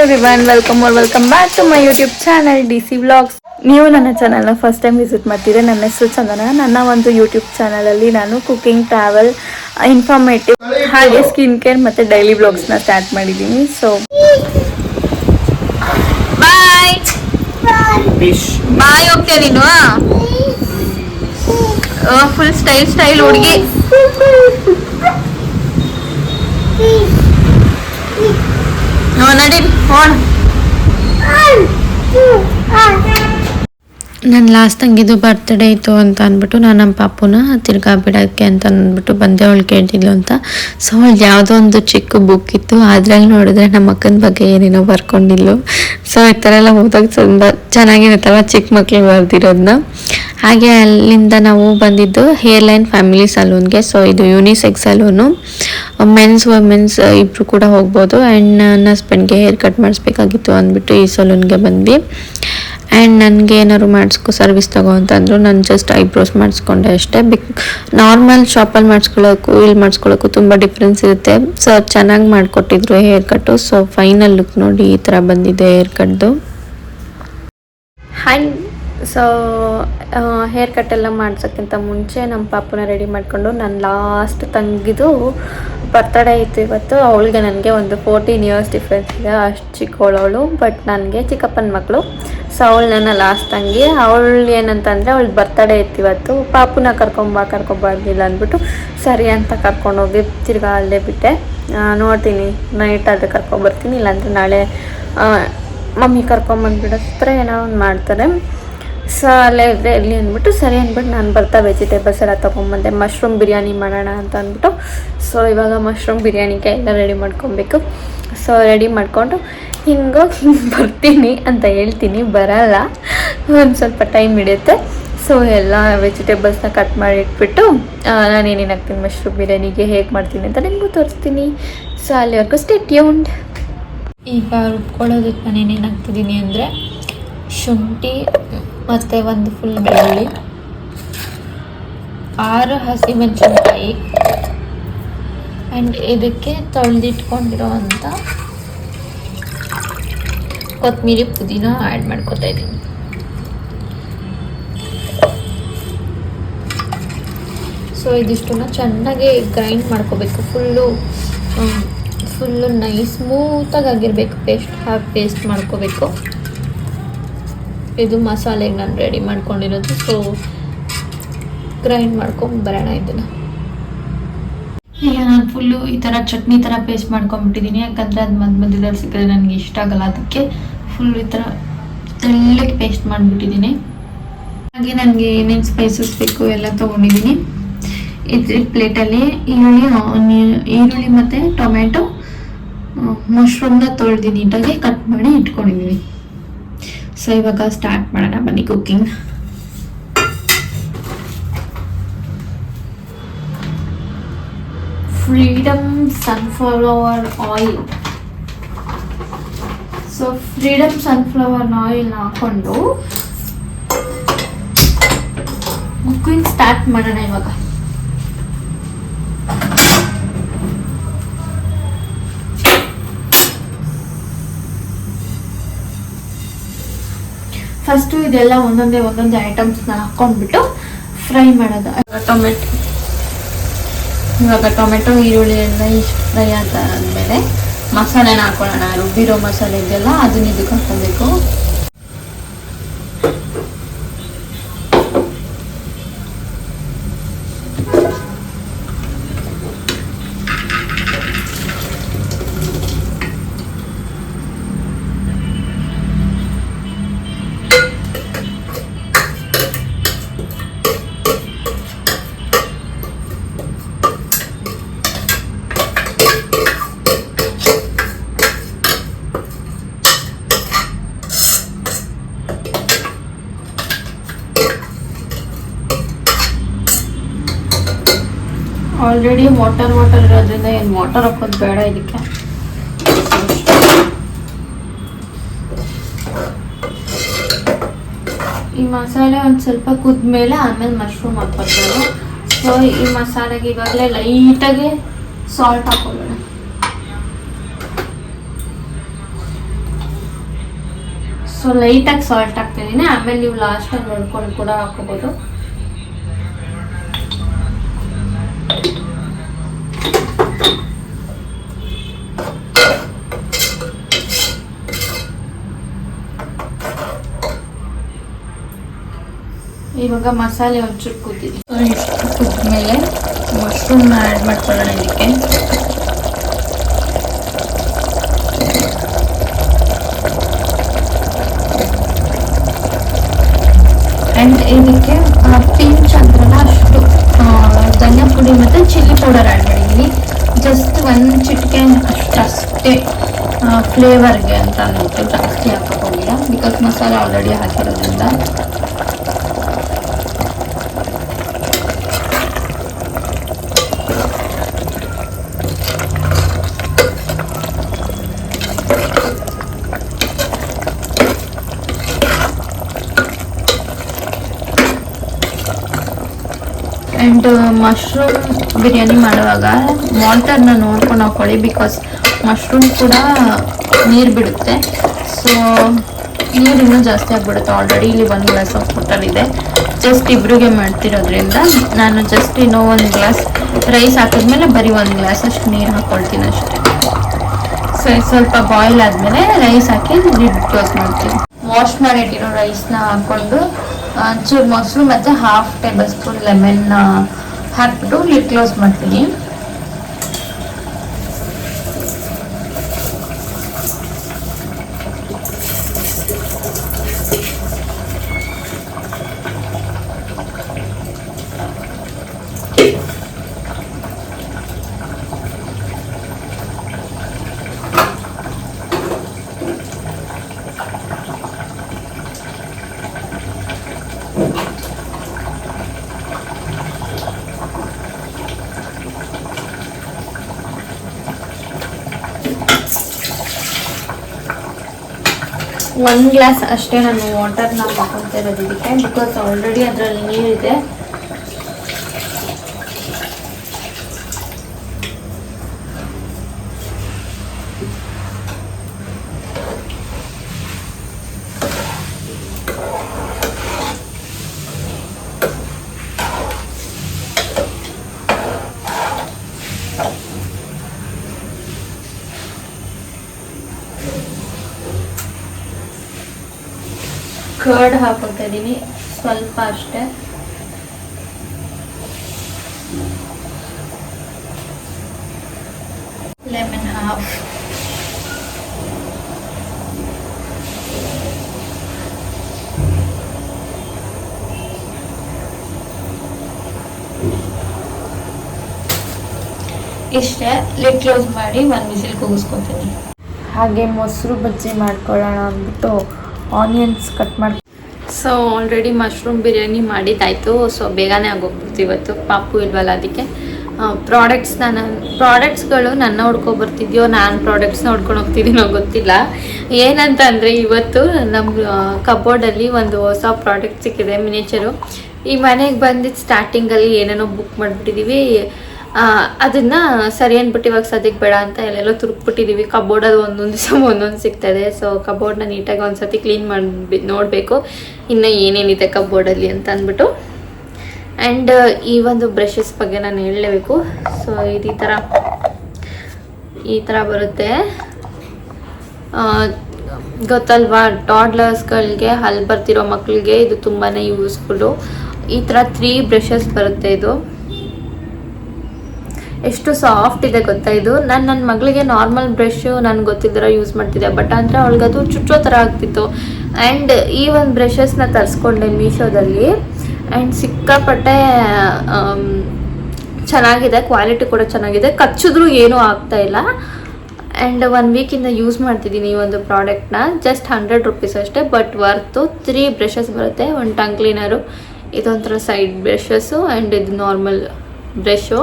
Everyone welcome back to my YouTube channel DC vlogs. ನೀವು ನನ್ನ ಚಾನಲ್ನ ಫಸ್ಟ್ ಟೈಮ್ ವಿಸಿಟ್ ಮಾಡ್ತೀರಾ. ನನ್ನ ಹೆಸರು ಚಂದನ. ನನ್ನ ಒಂದು ಯೂಟ್ಯೂಬ್ ಚಾನಲಲ್ಲಿ ನಾನು ಕುಕಿಂಗ್, ಟ್ರಾವೆಲ್, ಇನ್ಫಾರ್ಮೇಟಿವ್ ಹಾಗೆ ಸ್ಕಿನ್ ಕೇರ್ ಮತ್ತು ಡೈಲಿ ವ್ಲಾಗ್ಸ್ನ ಸ್ಟಾರ್ಟ್ ಮಾಡಿದ್ದೀನಿ. ಸೊ ಬಾಯ್ ಬಾಯ್ ಹೋಗ್ತೀಯ ನೀನು? ಫುಲ್ ಸ್ಟೈಲ್ ಹುಡುಗಿ. ನಡಿ ಫೋನ್. ನನ್ನ ಲಾಸ್ಟ್ ತಂಗಿದು ಬರ್ತ್ಡೇ ಇತ್ತು ಅಂತ ಅಂದ್ಬಿಟ್ಟು ನಾನು ನಮ್ಮ ಪಾಪುನ ತಿರ್ಗಾ ಬಿಡೋಕ್ಕೆ ಅಂತ ಅಂದ್ಬಿಟ್ಟು ಬಂದೆ. ಅವಳು ಕೇಳ್ತಿದ್ಲು ಅಂತ. ಸೊ ಅವಳು ಯಾವುದೋ ಒಂದು ಚಿಕ್ಕ ಬುಕ್ ಇತ್ತು, ಅದ್ರಲ್ಲಿ ನೋಡಿದ್ರೆ ನಮ್ಮ ಅಕ್ಕನ ಬಗ್ಗೆ ಏನೇನೋ ಬರ್ಕೊಂಡಿದ್ಲು. ಸೊ ಈ ಥರ ಎಲ್ಲ ಓದೋಕೆ ತುಂಬ ಚೆನ್ನಾಗಿರುತ್ತಲ್ಲ ಚಿಕ್ಕ ಮಕ್ಳಿಗೆ ಬರ್ದಿರೋದನ್ನ. ಹಾಗೆ ಅಲ್ಲಿಂದ ನಾವು ಬಂದಿದ್ದು ಹೇರ್ ಲೈನ್ ಫ್ಯಾಮಿಲಿ ಸಲೂನ್ಗೆ. ಸೊ ಇದು ಯೂನಿಸೆಕ್ಸ್ ಸಲೂನು, ಮೆನ್ಸ್ ವುಮೆನ್ಸ್ ಇಬ್ಬರು ಕೂಡ ಹೋಗ್ಬೋದು. ಆ್ಯಂಡ್ ನನ್ನ ಹಸ್ಬೆಂಡ್ಗೆ ಹೇರ್ ಕಟ್ ಮಾಡಿಸ್ಬೇಕಾಗಿತ್ತು ಅಂದ್ಬಿಟ್ಟು ಈ ಸಲೂನ್ಗೆ ಬಂದ್ವಿ. ಆ್ಯಂಡ್ ನನಗೆ ಏನಾದ್ರು ಮಾಡಿಸ್ಕೊ ಸರ್ವಿಸ್ ತಗೋ ಅಂತಂದರು. ನಾನು ಜಸ್ಟ್ ಐಬ್ರೋಸ್ ಮಾಡಿಸ್ಕೊಂಡೆ ಅಷ್ಟೇ. ನಾರ್ಮಲ್ ಶಾಪಲ್ಲಿ ಮಾಡಿಸ್ಕೊಳ್ಳೋಕ್ಕೂ ಇಲ್ಲಿ ಮಾಡಿಸ್ಕೊಳ್ಳೋಕ್ಕೂ ತುಂಬ ಡಿಫ್ರೆನ್ಸ್ ಇರುತ್ತೆ. ಸೊ ಚೆನ್ನಾಗಿ ಮಾಡಿಕೊಟ್ಟಿದ್ರು hair cut. So final look ನೋಡಿ ಈ ಥರ ಬಂದಿದೆ ಹೇರ್ ಕಟ್ದು. ಹ್ಯಾಂಡ್ ಸೊ ಹೇರ್ ಕಟ್ ಎಲ್ಲ ಮಾಡ್ಸೋಕ್ಕಿಂತ ಮುಂಚೆ ನಮ್ಮ ಪಾಪುನ ರೆಡಿ ಮಾಡಿಕೊಂಡು, ನನ್ನ ಲಾಸ್ಟ್ ತಂಗಿದು ಬರ್ತಡೇ ಇತ್ತು ಇವತ್ತು. ಅವಳಿಗೆ ನನಗೆ ಒಂದು 14 years ಡಿಫ್ರೆನ್ಸ್ ಇದೆ. ಅಷ್ಟು ಚಿಕ್ಕವಳವಳು, ಬಟ್ ನನಗೆ ಚಿಕ್ಕಪ್ಪನ ಮಕ್ಕಳು. ಸೊ ಅವಳು ನನ್ನ ಲಾಸ್ಟ್ ತಂಗಿ. ಅವಳು ಏನಂತಂದರೆ ಅವಳು ಬರ್ತಡೇ ಇತ್ತು ಇವತ್ತು. ಪಾಪುನ ಕರ್ಕೊಂಬರ್ದಿಲ್ಲ ಅಂದ್ಬಿಟ್ಟು ಸರಿ ಅಂತ ಕರ್ಕೊಂಡೋಗಿ ತಿರ್ಗಾ ಅಲ್ಲೇ ಬಿಟ್ಟೆ. ನೋಡ್ತೀನಿ ನೈಟ್ ಆದರೆ ಕರ್ಕೊಂಬರ್ತೀನಿ, ಇಲ್ಲಾಂದರೆ ನಾಳೆ ಮಮ್ಮಿ ಕರ್ಕೊಂಬಂದ್ಬಿಡತ್ತರ ಏನೋ ಒಂದು ಮಾಡ್ತಾರೆ. ಸೊ ಅಲ್ಲೇ ಇದ್ದರೆ ಎಲ್ಲಿ ಅಂದ್ಬಿಟ್ಟು ಸರಿ ಅಂದ್ಬಿಟ್ಟು ನಾನು ಬರ್ತಾ ವೆಜಿಟೇಬಲ್ಸ್ ಎಲ್ಲ ತೊಗೊಂಬಂದೆ. ಮಶ್ರೂಮ್ ಬಿರಿಯಾನಿ ಮಾಡೋಣ ಅಂತ ಅಂದ್ಬಿಟ್ಟು. ಸೊ ಇವಾಗ ಮಶ್ರೂಮ್ ಬಿರಿಯಾನಿಗೆ ಎಲ್ಲ ರೆಡಿ ಮಾಡ್ಕೊಬೇಕು. ಸೊ ರೆಡಿ ಮಾಡಿಕೊಂಡು ಹಿಂಗೆ ಬರ್ತೀನಿ ಅಂತ ಹೇಳ್ತೀನಿ, ಬರಲ್ಲ, ಒಂದು ಸ್ವಲ್ಪ ಟೈಮ್ ಹಿಡಿಯುತ್ತೆ. ಸೊ ಎಲ್ಲ ವೆಜಿಟೇಬಲ್ಸ್ನ ಕಟ್ ಮಾಡಿ ಇಟ್ಬಿಟ್ಟು ನಾನು ಏನೇನು ಹಾಕ್ತೀನಿ ಮಶ್ರೂಮ್ ಬಿರಿಯಾನಿಗೆ, ಹೇಗೆ ಮಾಡ್ತೀನಿ ಅಂತ ನಿಮಗೂ ತೋರಿಸ್ತೀನಿ. ಸೊ ಅಲ್ಲಿವರೆಗೂ ಸ್ಟೇ ಟ್ಯೂನ್ಡ್. ಈಗ ರುಬ್ಕೊಳ್ಳೋದಕ್ಕೆ ನಾನು ಏನೇನು ಹಾಕ್ತಿದ್ದೀನಿ ಅಂದರೆ ಶುಂಠಿ ಮತ್ತು ಒಂದು ಫುಲ್ ಬೆಳ್ಳುಳ್ಳಿ, 6 ಹಸಿಮೆಣಸಿನ್ಕಾಯಿ, ಆ್ಯಂಡ್ ಇದಕ್ಕೆ ತೊಳೆದಿಟ್ಕೊಂಡಿರೋ ಅಂಥ ಕೊತ್ತಂಬರಿ, ಪುದೀನ ಆ್ಯಡ್ ಮಾಡ್ಕೊತಾ ಇದ್ದೀನಿ. ಸೊ ಇದಿಷ್ಟನ್ನು ಚೆನ್ನಾಗಿ ಗ್ರೈಂಡ್ ಮಾಡ್ಕೋಬೇಕು. ಫುಲ್ಲು ನೈಸ್ ಸ್ಮೂತಾಗಿ ಆಗಿರಬೇಕು. ಪೇಸ್ಟ್ ಮಾಡ್ಕೋಬೇಕು. ಇದು ಮಸಾಲೆಗೆ ನಾನು ರೆಡಿ ಮಾಡ್ಕೊಂಡಿರೋದು. ಸೊ ಗ್ರೈಂಡ್ ಮಾಡ್ಕೊಂಡು ಬರೋಣ ಇದನ್ನು. ಈಗ ನಾನು ಫುಲ್ಲು ಈ ಥರ ಚಟ್ನಿ ಥರ ಪೇಸ್ಟ್ ಮಾಡ್ಕೊಂಬಿಟ್ಟಿದ್ದೀನಿ. ಯಾಕಂದರೆ ಅದು ಮಧ್ಯದಲ್ಲಿ ಸಿಕ್ಕಿದ್ರೆ ನನಗೆ ಇಷ್ಟ ಆಗಲ್ಲ. ಅದಕ್ಕೆ ಫುಲ್ ಈ ಥರ ತೆಳ್ಳಗೆ ಪೇಸ್ಟ್ ಮಾಡಿಬಿಟ್ಟಿದ್ದೀನಿ. ಹಾಗೆ ನನಗೆ ಏನೇನು ಸ್ಪೈಸಸ್ ಬೇಕು ಎಲ್ಲ ತೊಗೊಂಡಿದ್ದೀನಿ. ಇದ್ರ ಪ್ಲೇಟಲ್ಲಿ ಈರುಳ್ಳಿ ಮತ್ತು ಟೊಮೆಟೊ, ಮಶ್ರೂಮ್ನ ತೊಳೆದು ನೀಟಾಗಿ ಕಟ್ ಮಾಡಿ ಇಟ್ಕೊಂಡಿದ್ದೀನಿ. ಸೊ ಇವಾಗ ಸ್ಟಾರ್ಟ್ ಮಾಡೋಣ ಬನ್ನಿ cooking. Freedom sunflower oil. So freedom sunflower ಆಯಿಲ್ನ ಹಾಕೊಂಡು ಕುಕ್ಕಿಂಗ್ ಸ್ಟಾರ್ಟ್ ಮಾಡೋಣ ಇವಾಗ. ಫಸ್ಟು ಇದೆಲ್ಲ ಒಂದೊಂದೇ ಐಟಮ್ಸ್ನ ಹಾಕ್ಕೊಂಡ್ಬಿಟ್ಟು ಫ್ರೈ ಮಾಡೋದು. ಇವಾಗ ಟೊಮೆಟೊ ಈರುಳ್ಳಿ ಎಲ್ಲ ಇಷ್ಟು ಫ್ರೈ ಆದಮೇಲೆ ಮಸಾಲೆನ ಹಾಕೊಳ್ಳೋಣ. ರುಬ್ಬಿರೋ ಮಸಾಲೆ ಇದೆಯಲ್ಲ ಅದನ್ನ ಇದಕ್ಕೆ ಹಾಕ್ಕೊಬೇಕು. ಆಲ್ರೆಡಿ ವಾಟರ್ ಇರೋದ್ರಿಂದ ಏನು ವಾಟರ್ ಹಾಕೋದು ಬೇಡ ಇದಕ್ಕೆ. ಈ ಮಸಾಲೆ ಒಂದು ಸ್ವಲ್ಪ ಕುದ್ಮೇಲೆ ಆಮೇಲೆ ಮಶ್ರೂಮ್ ಹಾಕ್ಕೊಳ್ತಾರೆ. ಸೊ ಈ ಮಸಾಲೆಗೆ ಇವಾಗಲೇ ಲೈಟಾಗಿ ಸಾಲ್ಟ್ ಹಾಕೊಳ್ಳೋಣ. ಸೊ ಲೈಟಾಗಿ ಸಾಲ್ಟ್ ಹಾಕ್ತಿದ್ದೀನಿ. ಆಮೇಲೆ ನೀವು ಲಾಸ್ಟಾಗಿ ನೋಡ್ಕೊಂಡು ಕೂಡ ಹಾಕೋಬೋದು. ಇವಾಗ ಮಸಾಲೆ ಒಂಚೂರು ಕೂತಿದೆ. ಇಷ್ಟು ಕುದ್ಮೇಲೆ ಮಶ್ರೂಮ್ನ ಆ್ಯಡ್ ಮಾಡ್ಕೊಳ್ಳೋಣ ಇದಕ್ಕೆ. ಆ್ಯಂಡ್ ಇದಕ್ಕೆ ಪಿಂಚ್ ಅಂತಾರಲ್ಲ ಅಷ್ಟು ಧನಿಯಾ ಪುಡಿ ಮತ್ತು ಚಿಲ್ಲಿ ಪೌಡರ್ ಆ್ಯಡ್ ಮಾಡಿದ್ದೀನಿ. ಜಸ್ಟ್ ಒಂದು ಚಿಟಿಕೆ ಅಷ್ಟೇ ಫ್ಲೇವರ್ಗೆ ಅಂತ ಅಂದ್ಬಿಟ್ಟು ಜಾಸ್ತಿ ಹಾಕೋಕ್ಕೋಗಿಲ್ಲ, ಬಿಕಾಸ್ ಮಸಾಲೆ ಆಲ್ರೆಡಿ ಹಾಕಿರೋದ್ರಿಂದ. ಆ್ಯಂಡ್ ಮಶ್ರೂಮ್ ಬಿರಿಯಾನಿ ಮಾಡುವಾಗ ವಾಟರ್ನ ನೋಡ್ಕೊಂಡು ಹಾಕೊಳ್ಳಿ, ಬಿಕಾಸ್ ಮಶ್ರೂಮ್ ಕೂಡ ನೀರು ಬಿಡುತ್ತೆ. ಸೊ ನೀರು ಇನ್ನೂ ಜಾಸ್ತಿ ಆಗಿಬಿಡುತ್ತೆ. ಆಲ್ರೆಡಿ ಇಲ್ಲಿ 1 ಗ್ಲಾಸ್ ಆಫ್ ವಾಟರ್ ಇದೆ. ಜಸ್ಟ್ ಇಬ್ಬರಿಗೆ ಮಾಡ್ತಿರೋದ್ರಿಂದ ನಾನು ಜಸ್ಟ್ ಇನ್ನೂ 1 ಗ್ಲಾಸ್ ರೈಸ್ ಹಾಕಿದ್ಮೇಲೆ ಬರೀ 1 ಗ್ಲಾಸ್ ಅಷ್ಟು ನೀರು ಹಾಕ್ಕೊಳ್ತೀನಿ ಅಷ್ಟೇ. ಸೊ ಸ್ವಲ್ಪ ಬಾಯ್ಲ್ ಆದಮೇಲೆ ರೈಸ್ ಹಾಕಿ ಲಿಡ್ ಕ್ಲೋಸ್ ಮಾಡ್ತೀನಿ. ವಾಶ್ ಮಾಡಿಟ್ಟಿರೋ ರೈಸ್ನ ಹಾಕ್ಕೊಂಡು ಒಂಚೂರು ಮೊಸರು ಮತ್ತು 1/2 ಟೇಬಲ್ ಸ್ಪೂನ್ ಲೆಮನ್ ಹಾಕ್ಬಿಟ್ಟು ಲಿಡ್ ಕ್ಲೋಸ್ ಮಾಡ್ತೀನಿ. ಒಂದು ಗ್ಲಾಸ್ ಅಷ್ಟೇ ನಾನು ವಾಟರ್ನ ಹಾಕೊಳ್ತಾ ಇರೋದು ಇದಕ್ಕೆ, ಬಿಕಾಸ್ ಆಲ್ರೆಡಿ ಅದರಲ್ಲಿ ನೀರಿದೆ. ಕರ್ಡ್ ಹಾಕೊಳ್ತಾ ಇದ್ದೀನಿ ಸ್ವಲ್ಪ ಅಷ್ಟೇ. ಲೆಮನ್ 1/2. ಇಷ್ಟೇ. ಲಿಡ್ ಕ್ಲೋಸ್ ಮಾಡಿ 1 ವಿಸಿಲ್ ಕೂಗಿಸ್ಕೊತೀನಿ. ಹಾಗೆ ಮೊಸರು ಬಜ್ಜಿ ಮಾಡ್ಕೊಳ್ಳೋಣ ಅಂದ್ಬಿಟ್ಟು ಆನಿಯನ್ಸ್ ಕಟ್ ಮಾಡಿ. ಸೊ ಆಲ್ರೆಡಿ ಮಶ್ರೂಮ್ ಬಿರಿಯಾನಿ ಮಾಡಿದ್ದಾಯಿತು. ಸೊ ಬೇಗನೆ ಆಗೋಗ್ಬಿಡ್ತು ಇವತ್ತು, ಪಾಪು ಇಲ್ವಲ್ಲ ಅದಕ್ಕೆ. ಪ್ರಾಡಕ್ಟ್ಸ್ಗಳು ನನ್ನ ಹುಡ್ಕೊಬರ್ತಿದ್ಯೋ ನಾನು ಪ್ರಾಡಕ್ಟ್ಸ್ನ ಹುಡ್ಕೊಂಡು ಹೋಗ್ತಿದ್ದೀನೋ ಗೊತ್ತಿಲ್ಲ. ಏನಂತ ಅಂದರೆ ಇವತ್ತು ನಮ್ಮ ಕಬೋರ್ಡಲ್ಲಿ ಒಂದು ಹೊಸ ಪ್ರಾಡಕ್ಟ್ ಸಿಕ್ಕಿದೆ, ಮಿನೇಚರು. ಈ ಮನೆಗೆ ಬಂದಿದ್ದು ಸ್ಟಾರ್ಟಿಂಗಲ್ಲಿ ಏನೇನೋ ಬುಕ್ ಮಾಡಿಬಿಟ್ಟಿದ್ದೀವಿ. ಅದನ್ನು ಸರಿ ಅಂದ್ಬಿಟ್ಟು ಇವಾಗ ಸದ್ಯಕ್ಕೆ ಬೇಡ ಅಂತ ಎಲ್ಲೆಲ್ಲೋ ತುರುಕ್ಬಿಟ್ಟಿದ್ದೀವಿ. ಕಬೋರ್ಡಲ್ಲಿ ಒಂದೊಂದು ದಿವಸ ಒಂದೊಂದು ಸಿಗ್ತದೆ. ಸೊ ಕಬೋರ್ಡ್ನ ನೀಟಾಗಿ ಒಂದು ಸತಿ ಕ್ಲೀನ್ ಮಾಡಿ ನೋಡಬೇಕು ಇನ್ನು ಏನೇನಿದೆ ಕಬೋರ್ಡಲ್ಲಿ ಅಂತ ಅಂದ್ಬಿಟ್ಟು. ಆ್ಯಂಡ್ ಈ ಒಂದು ಬ್ರಷಸ್ ಬಗ್ಗೆ ನಾನು ಹೇಳಲೇಬೇಕು. ಸೊ ಇದು ಈ ಥರ ಬರುತ್ತೆ, ಗೊತ್ತಲ್ವಾ? ಟಾಡ್ಲರ್ಸ್ಗಳಿಗೆ, ಹಲ್ ಬರ್ತಿರೋ ಮಕ್ಕಳಿಗೆ ಇದು ತುಂಬಾ ಯೂಸ್ಫುಲ್ಲು. ಈ ಥರ 3 ಬ್ರಷಸ್ ಬರುತ್ತೆ. ಇದು ಎಷ್ಟು ಸಾಫ್ಟ್ ಇದೆ ಗೊತ್ತಾ ಇದು. ನನ್ನ ಮಗಳಿಗೆ ನಾರ್ಮಲ್ ಬ್ರಷು ನನಗೆ ಗೊತ್ತಿದ್ದರ ಯೂಸ್ ಮಾಡ್ತಿದ್ದೆ, ಬಟ್ ಅಂದರೆ ಅವಳಿಗದು ಚುಚ್ಚೋ ಥರ ಆಗ್ತಿತ್ತು. ಆ್ಯಂಡ್ ಈ ಒಂದು ಬ್ರಷಸ್ನ ತರಿಸ್ಕೊಂಡೆ ಮೀಶೋದಲ್ಲಿ. ಆ್ಯಂಡ್ ಸಿಕ್ಕಾಪಟ್ಟೆ ಚೆನ್ನಾಗಿದೆ, ಕ್ವಾಲಿಟಿ ಕೂಡ ಚೆನ್ನಾಗಿದೆ, ಕಚ್ಚಿದ್ರೂ ಏನೂ ಆಗ್ತಾಯಿಲ್ಲ. ಆ್ಯಂಡ್ 1 ವೀಕಿಂದ ಯೂಸ್ ಮಾಡ್ತಿದ್ದೀನಿ ಈ ಒಂದು ಪ್ರಾಡಕ್ಟ್ನ. ಜಸ್ಟ್ 100 ರೂಪೀಸ್ ಅಷ್ಟೇ, ಬಟ್ ವರ್ತು. 3 ಬ್ರಷಸ್ ಬರುತ್ತೆ, 1 ಟಂಗ್ ಕ್ಲೀನರು, ಇದೊಂಥರ ಸೈಡ್ ಬ್ರಷಸ್ಸು, ಆ್ಯಂಡ್ ಇದು ನಾರ್ಮಲ್ ಬ್ರಷು.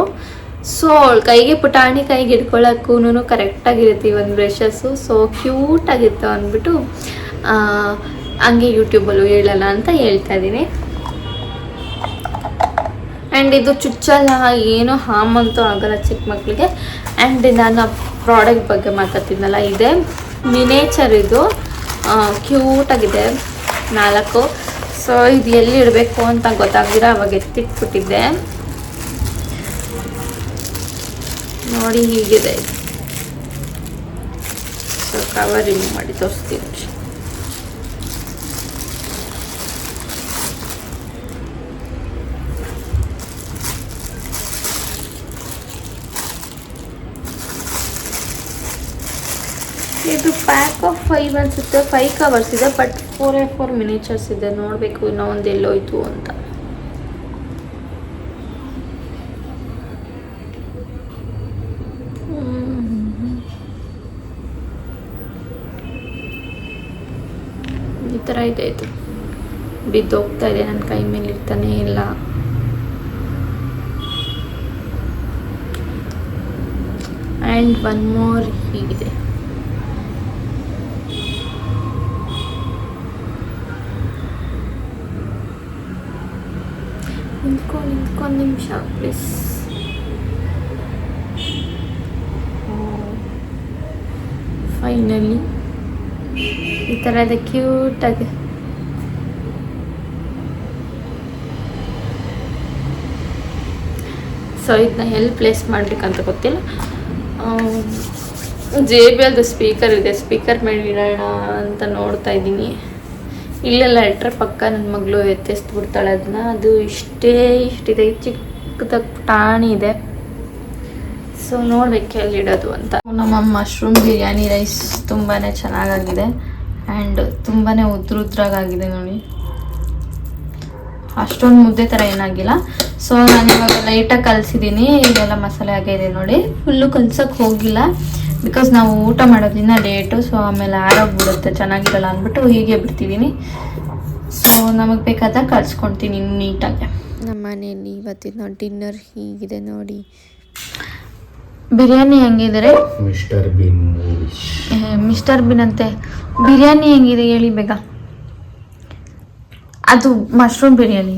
ಸೊ ಕೈಗೆ ಪುಟಾಣಿ ಕೈಗೆ ಇಟ್ಕೊಳ್ಳೋಕ್ಕೂ ಕರೆಕ್ಟಾಗಿರುತ್ತೆ ಈ ಒಂದು ಬ್ರಷಸ್ಸು. ಸೊ ಕ್ಯೂಟಾಗಿತ್ತು ಅಂದ್ಬಿಟ್ಟು ಹಂಗೆ ಯೂಟ್ಯೂಬಲ್ಲೂ ಹೇಳೋಣ ಅಂತ ಹೇಳ್ತಾ ಇದ್ದೀನಿ. ಆ್ಯಂಡ್ ಇದು ಚುಚ್ಚಲ್ಲ, ಏನೋ ಹಾಮ್ ಅಂತೂ ಆಗೋಲ್ಲ ಚಿಕ್ಕ ಮಕ್ಕಳಿಗೆ. ಆ್ಯಂಡ್ ನಾನು ಪ್ರಾಡಕ್ಟ್ ಬಗ್ಗೆ ಮಾತಾಡ್ತಿದ್ನಲ್ಲ, ಇದೆ ಮಿನೇಚರ್ ಇದು. ಕ್ಯೂಟಾಗಿದೆ 4. ಸೊ ಇದು ಎಲ್ಲಿ ಇಡಬೇಕು ಅಂತ ಗೊತ್ತಾಗ್ದಿರ ಅವಾಗ ಎತ್ತಿಟ್ಬಿಟ್ಟಿದ್ದೆ. ನೋಡಿ ಹೀಗಿದೆ. ಸೊ ಕವರ್ ರಿಮೂವ್ ಮಾಡಿ ತೋರಿಸ್ತೀನಿ. ಇದು ಪ್ಯಾಕ್ ಆಫ್ 5 ಅನಿಸುತ್ತೆ. 5 ಕವರ್ಸ್ ಇದೆ, ಬಟ್ 4x4 ಮಿನಿಚರ್ಸ್ ಇದೆ. ನೋಡಬೇಕು ಇನ್ನೂ ಒಂದು ಎಲ್ಲೋಯ್ತು ಅಂತ. ಈ ಥರ ಇದೆ. ಇದು ಬಿದ್ದೋಗ್ತಾ ಇದೆ, ನನ್ನ ಕೈ ಮೇಲೆ ಇರ್ತಾನೆ ಇಲ್ಲ. ಆ್ಯಂಡ್ 1 ಮೋರ್ ಹೀಗಿದೆ. ನಿಂತ್ಕೊಂಡು ನಿಮಿಷ ಪ್ಲೀಸ್. ಫೈನಲಿ ಈ ಥರದ ಕ್ಯೂಟಾಗಿ ಸೊ ಇದನ್ನ ಎಲ್ಲಿ ಪ್ಲೇಸ್ ಮಾಡಬೇಕಂತ ಗೊತ್ತಿಲ್ಲ. JBLದು ಸ್ಪೀಕರ್ ಇದೆ, ಸ್ಪೀಕರ್ ಮೇಲೆ ಇಡೋಣ ಅಂತ ನೋಡ್ತಾ ಇದ್ದೀನಿ. ಇಲ್ಲೆಲ್ಲ ಇಟ್ಟರೆ ಪಕ್ಕ ನನ್ನ ಮಗಳು ಎತ್ತಿಸ್ಬಿಡ್ತಾಳೆ ಅದನ್ನ. ಅದು ಇಷ್ಟಿದೆ, ಚಿಕ್ಕದಾಗಿ ಟಾಣಿ ಇದೆ. ಸೊ ನೋಡ್ಬೇಕು ಎಲ್ಲಿಡೋದು ಅಂತ. ನಮ್ಮ ಮಶ್ರೂಮ್ ಬಿರಿಯಾನಿ ರೈಸ್ ತುಂಬಾ ಚೆನ್ನಾಗಾಗಿದೆ ಆ್ಯಂಡ್ ತುಂಬಾ ಉದ್ರಾಗಿದೆ ನೋಡಿ. ಅಷ್ಟೊಂದು ಮುದ್ದೆ ಥರ ಏನಾಗಿಲ್ಲ. ಸೊ ನಾನಿವಾಗ ಲೈಟಾಗಿ ಕಲಿಸಿದ್ದೀನಿ. ಇದೆಲ್ಲ ಮಸಾಲೆ ಆಗಿದೆ ನೋಡಿ. ಫುಲ್ಲು ಕಲ್ಸೋಕ್ಕೆ ಹೋಗಿಲ್ಲ, ಬಿಕಾಸ್ ನಾವು ಊಟ ಮಾಡೋದಿನ್ನ ಲೇಟು. ಸೊ ಆಮೇಲೆ ಆರೋಗ್ಬಿಡುತ್ತೆ, ಚೆನ್ನಾಗಿರಲ್ಲ ಅಂದ್ಬಿಟ್ಟು ಹೀಗೆ ಬಿಡ್ತಿದ್ದೀನಿ. ಸೊ ನಮಗೆ ಬೇಕಾದಾಗ ಕಲಿಸ್ಕೊಳ್ತೀನಿ ನೀಟಾಗಿ. ನಮ್ಮ ಮನೆಯಲ್ಲಿ ಇವತ್ತಿನ ಡಿನ್ನರ್ ಹೀಗಿದೆ ನೋಡಿ. ಬಿರಿಯಾನಿ ಹೆಂಗಿದ್ರೆ ಮಿಸ್ಟರ್ ಬಿನ್ ಅಂತೆ. ಬಿರಿಯಾನಿ ಹೆಂಗಿದೆ ಹೇಳಿ ಬೇಗ. ಅದು ಮಶ್ರೂಮ್ ಬಿರಿಯಾನಿ.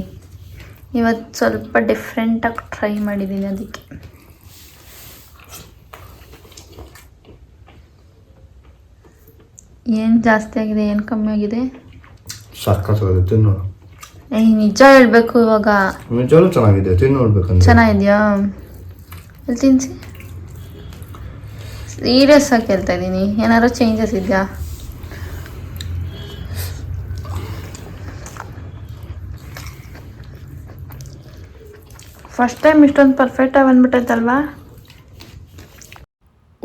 ಇವತ್ತು ಸ್ವಲ್ಪ ಡಿಫ್ರೆಂಟಾಗಿ ಟ್ರೈ ಮಾಡಿದ್ದೀನಿ. ಅದಕ್ಕೆ ಏನು ಜಾಸ್ತಿ ಆಗಿದೆ, ಏನು ಕಮ್ಮಿ ಆಗಿದೆ? ನಿಜ ಹೇಳ್ಬೇಕು ಇವಾಗ. ಚೆನ್ನಾಗಿದೆ, ತಿನ್ನೋಡ್ಬೇಕು. ಚೆನ್ನಾಗಿದ್ಯಾ? ಅಲ್ಲಿ ತಿನ್ಸಿ. ಸೀರಿಯಸ್ ಆಗಿ ಕೇಳ್ತಾ ಇದ್ದೀನಿ. ಏನಾದ್ರು ಚೇಂಜಸ್ ಇದೆಯಾ? ಫಸ್ಟ್ ಟೈಮ್ ಇಷ್ಟೊಂದು ಪರ್ಫೆಕ್ಟಾಗಿ ಬಂದ್ಬಿಟ್ಟೈತಲ್ವಾ?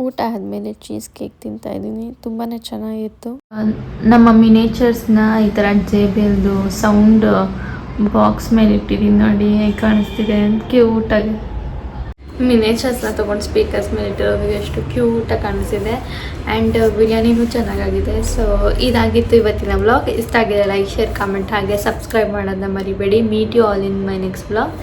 ಊಟ ಆದಮೇಲೆ ಚೀಸ್ ಕೇಕ್ ತಿಂತಾಯಿದ್ದೀನಿ. ತುಂಬಾ ಚೆನ್ನಾಗಿತ್ತು. ನಮ್ಮ ಮಿನೇಚರ್ಸ್ನ ಈ ಥರ JBLದು ಸೌಂಡ್ ಬಾಕ್ಸ್ ಮೇಲೆ ಇಟ್ಟಿದ್ದೀನಿ ನೋಡಿ, ಹೇಗೆ ಕಾಣಿಸ್ತಿದೆ ಅಂತ. ಕ್ಯೂಟಾಗಿ ಮಿನೇಚರ್ಸ್ನ ತೊಗೊಂಡು ಸ್ಪೀಕರ್ಸ್ ಮೇಲೆ ಇಟ್ಟಿರೋದು ಎಷ್ಟು ಕ್ಯೂಟಾಗಿ ಕಾಣಿಸ್ತಿದೆ. ಆ್ಯಂಡ್ ಬಿರಿಯಾನಿನೂ ಚೆನ್ನಾಗಾಗಿದೆ. ಸೊ ಇದಾಗಿತ್ತು ಇವತ್ತಿನ ವ್ಲಾಗ್. ಇಷ್ಟ ಆಗಿದೆ ಲೈಕ್, ಶೇರ್, ಕಾಮೆಂಟ್ ಹಾಗೆ ಸಬ್ಸ್ಕ್ರೈಬ್ ಮಾಡೋದನ್ನ ಮರಿಬೇಡಿ. Meet you all in my next vlog.